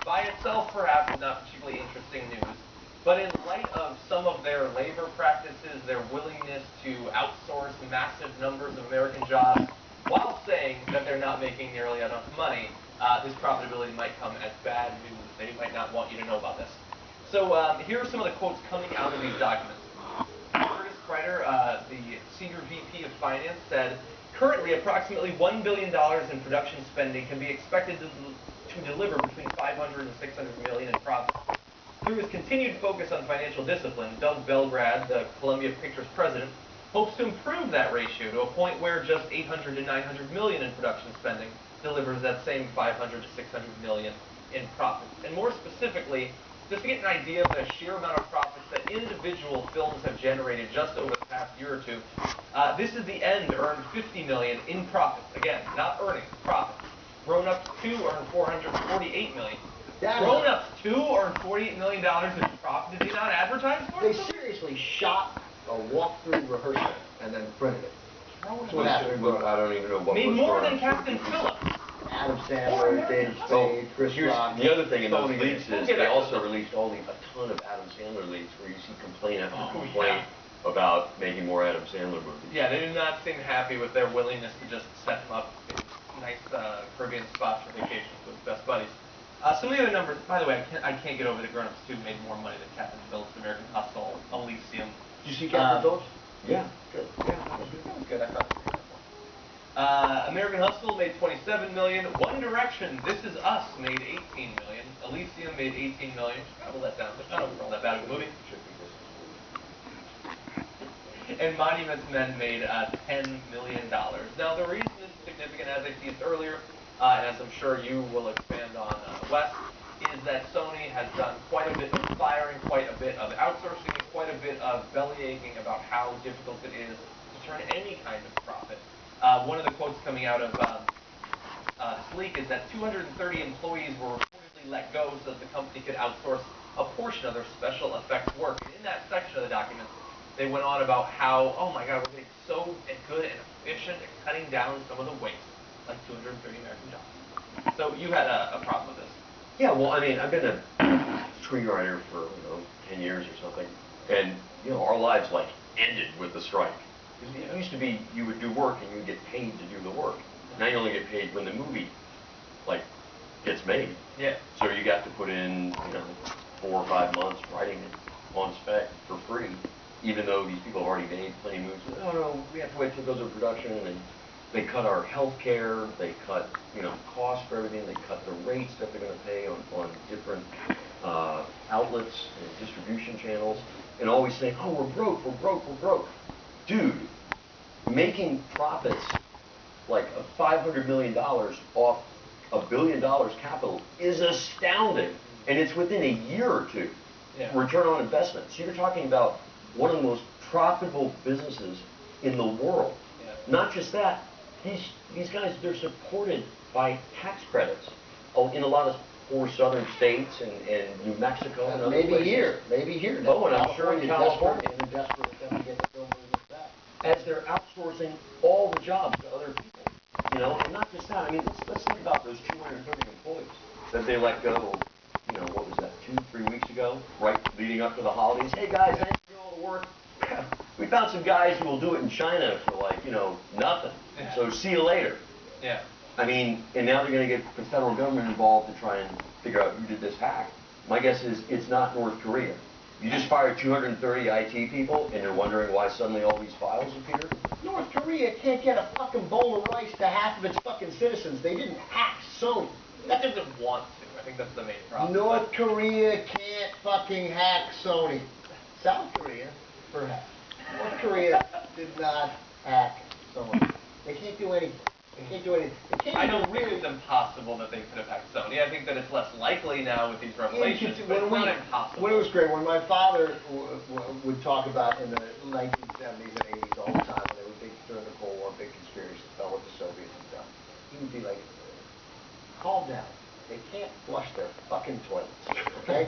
by itself, perhaps not particularly interesting news, but in light of some of their labor practices, their willingness to outsource massive numbers of American jobs, while saying that they're not making nearly enough money, this profitability might come as bad news. They might not want you to know about this. So here are some of the quotes coming out of these documents. Curtis Kreider, the senior VP of Finance, said, currently approximately $1 billion in production spending can be expected to deliver between 500 and 600 million in profits. Through his continued focus on financial discipline, Doug Belgrad, the Columbia Pictures president, hopes to improve that ratio to a point where just 800 to 900 million in production spending delivers that same 500 to 600 million in profits. And more specifically, just to get an idea of the sheer amount of profits that individual films have generated just over the past year or two, This Is the End earned 50 million in profits. Again, not earnings, profits. Grown Ups 2 earned 448 million. Grown Ups 2 earned $48 million in profit. Did they not advertise for it? They seriously shot a walkthrough rehearsal and then printed it. That's what happened. I don't even know what made more than Captain Phillips. Adam Sandler, Dave Spade, Chris Rock. The other thing in those leaks is they also released a ton of Adam Sandler leaks where you see complaint after complaint about making more Adam Sandler movies. Yeah, they did not seem happy with their willingness to just set them up in nice Caribbean spots for vacations with best buddies. Some of the other numbers, by the way, I can't get over the Grown Ups 2 made more money than Captain Phillips, American Hustle, Elysium. Did you see Captain Phillips? Yeah, good. Yeah, that was good. I thought it was good. American Hustle made 27 million. One Direction, This Is Us made 18 million. Elysium made 18 million. Kind of a letdown, but not overall that bad of a movie. And Monuments Men made $10 million. Now, the reason this is significant, as I teased earlier, and as I'm sure you will expand on, Wes, is that Sony has done quite a bit of firing, quite a bit of outsourcing, quite a bit of bellyaching about how difficult it is to turn any kind of profit. One of the quotes coming out of this leak is that 230 employees were reportedly let go so that the company could outsource a portion of their special effects work. And in that section of the document, they went on about how, oh my God, we're getting so good and efficient at cutting down some of the waste, like 230 American jobs. So you had a problem with this. Yeah, well, I mean, I've been a screenwriter for 10 years or something, and our lives like ended with the strike. It used to be you would do work and you would get paid to do the work. Now you only get paid when the movie gets made. Yeah. So you got to put in 4 or 5 months writing it on spec for free, even though these people have already made plenty of movies. No, we have to wait till it goes to production, and they cut our health care, they cut costs for everything, they cut the rates that they're going to pay on different outlets and distribution channels, and always saying, oh, we're broke, we're broke, we're broke. Dude, making profits like $500 million off $1 billion capital is astounding, and it's within a year or two. Yeah. Return on investment. So you're talking about one of the most profitable businesses in the world. Yeah. Not just that, these guys, they're supported by tax credits in a lot of poor southern states and New Mexico and other places. Maybe here. Oh, and I'm sure in California. They're desperate to get the film business back. As they're outsourcing all the jobs to other people. And not just that. I mean, let's think about those 230 employees that they let go, what was that, 2-3 weeks ago, right leading up to the holidays. Hey guys, thanks for doing all the work. We found some guys who will do it in China for nothing. Yeah. So see you later. Yeah. I mean, and now they're going to get the federal government involved to try and figure out who did this hack. My guess is it's not North Korea. You just fired 230 IT people, and you're wondering why suddenly all these files appear? North Korea can't get a fucking bowl of rice to half of its fucking citizens. They didn't hack Sony. That doesn't want to. I think that's the main problem. North Korea can't fucking hack Sony. South Korea, perhaps. North Korea did not hack Sony. They can't do anything. They can't do anything. I don't think it's impossible that they could have hacked Sony. I think that it's less likely now with these revelations, but it's not impossible. When it was great, when my father would talk about in the 1970s and 80s all the time, when they were big during the Cold War, big conspiracies, fell with the Soviets and stuff, he would be like, calm down. They can't flush their fucking toilets, okay?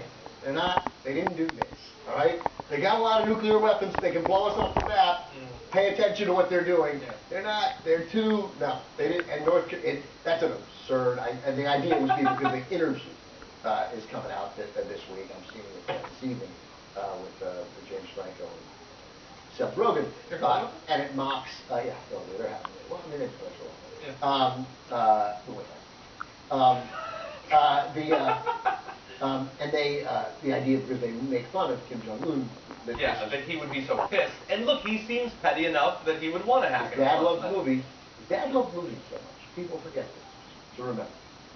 They didn't do this, all right? They got a lot of nuclear weapons, they can blow us off the map. Pay attention to what they're doing. Yeah. They didn't, and that's an absurd, and the idea was because they interviewed is coming out this week. I'm seeing it this evening with James Franco and Seth Rogen, and it mocks. Yeah, they're having it. Well, I mean, it's wrong. And the idea because they make fun of Kim Jong-un. Yeah, that he would be so pissed. And look, he seems petty enough that he would want to hack it. Dad loved movies. Dad loved movies so much. People forget this. So remember,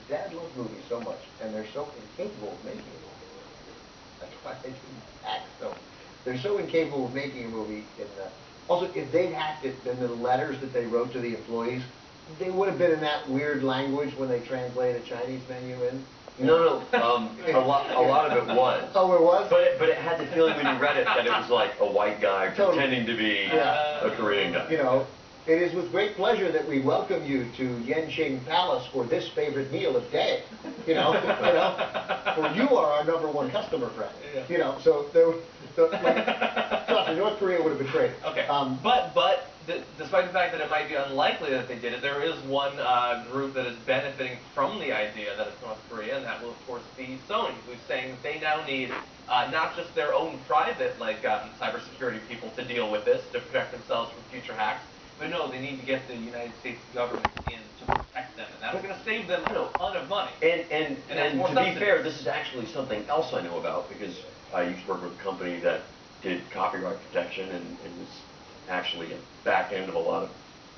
Dad loved movies so much, and they're so incapable of making a movie. That's why they didn't act film. They're so incapable of making a movie. Also, if they'd hacked it, then the letters that they wrote to the employees, they would have been in that weird language when they translate a Chinese menu in. No, a lot of it was. Oh, it was? But it had the feeling when you read it that it was like a white guy pretending to be a Korean guy. You know, it is with great pleasure that we welcome you to Yenqing Palace for this favorite meal of day. You know, for you are our #1 customer friend. Yeah. You know, so North Korea would have betrayed it. Okay, but despite the fact that it might be unlikely that they did it, there is one group that is benefiting from the idea that it's North Korea, and that will of course be Sony, who's saying that they now need not just their own private cybersecurity people to deal with this to protect themselves from future hacks, but no, they need to get the United States government in to protect them, and that's going to save them a ton of money. And to be fair, this is actually something else I know about because I used to work with a company that did copyright protection and was actually at the back end of a lot of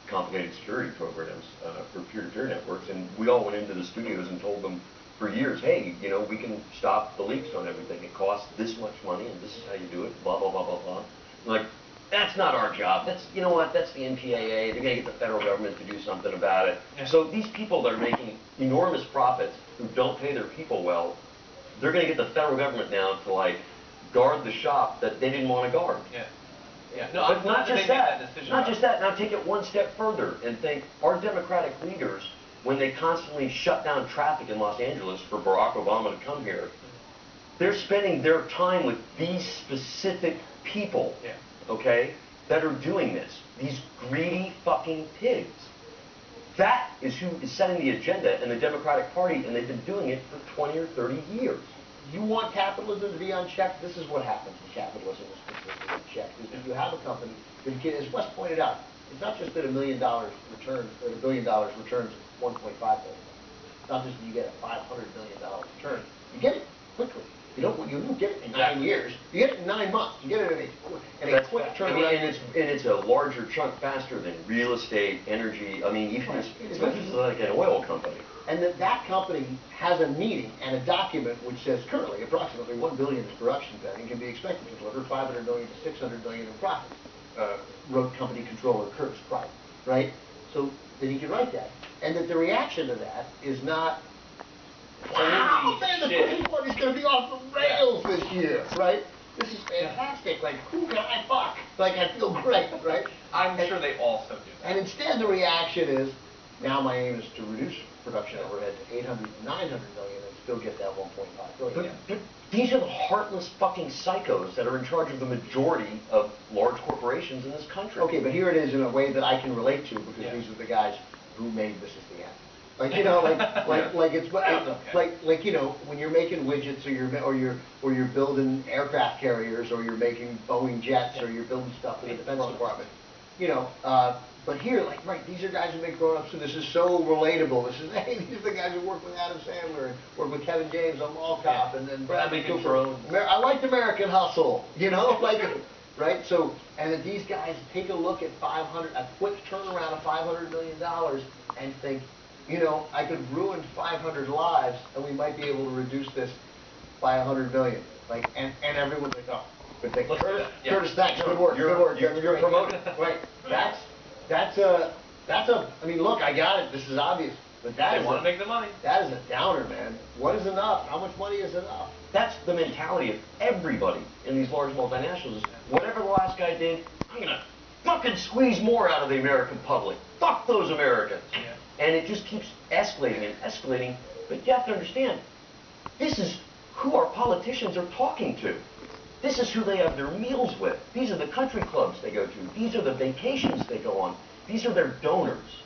complicated security programs for peer-to-peer networks, and we all went into the studios and told them for years, hey, you know, we can stop the leaks on everything. It costs this much money, and this is how you do it. Blah blah blah blah blah. Like, that's not our job. That's, you know what? That's the NPAA. They're going to get the federal government to do something about it. Yeah. So these people that are making enormous profits who don't pay their people well, they're going to get the federal government now to like guard the shop that they didn't want to guard. Yeah. Yeah. No, but not just that. Not just that. Now take it one step further and think: our Democratic leaders, when they constantly shut down traffic in Los Angeles for Barack Obama to come here, they're spending their time with these specific people. Yeah. Okay, that are doing this. These greedy fucking pigs. That is who is setting the agenda in the Democratic Party, and they've been doing it for 20 or 30 years. You want capitalism to be unchecked? This is what happens when capitalism is completely unchecked. Is that you have a company that, as Wes pointed out, it's not just that $1 million returns, or $1 billion returns $1.5 billion. It's not just that you get a $500 million return. You get it quickly. You don't get it in 9 years. You get it in 9 months. You get it in a quick turnaround. And it's a larger chunk faster than real estate, energy. I mean, even it's like an oil company. And that company has a meeting and a document which says currently approximately $1 billion is production pending can be expected to deliver $500 million to $600 million in profits. Wrote company controller Curtis Price, right? So that he can write that, and that the reaction to that is not, wow, man, the Green Party's going to be off the rails this year, right? This is fantastic. Like, who can I fuck? Like, I feel great, right? I'm sure they also do that. And instead, the reaction is, now my aim is to reduce production overhead to 800 to 900 million and still get that 1.5 billion. But these are the heartless fucking psychos that are in charge of the majority of large corporations in this country. Okay, but here it is in a way that I can relate to because these are the guys who made This Is the End. Like, you know, like you know, when you're making widgets or you're building aircraft carriers or you're making Boeing jets or you're building stuff for the Defense Department, you know. But here, like, right, these are guys who make grown-ups, so this is so relatable. This is, hey, these are the guys who work with Adam Sandler and work with Kevin James on Mall Cop and then Bradley Cooper. I liked American Hustle, you know, like, right? So, and that these guys take a look at a quick turnaround of $500 million and think, you know, I could ruin 500 lives and we might be able to reduce this by 100 million. Like, and everyone's like, oh, good thing. Curtis, thanks, good work, good work. You're promoted. Right, that's a, I mean, look, I got it, this is obvious, but they want to make the money. That is a downer, man. What is enough? How much money is enough? That's the mentality of everybody in these large multinationals. Is whatever the last guy did, I'm going to fucking squeeze more out of the American public. Fuck those Americans. Yeah. And it just keeps escalating and escalating. But you have to understand, this is who our politicians are talking to. This is who they have their meals with. These are the country clubs they go to. These are the vacations they go on. These are their donors.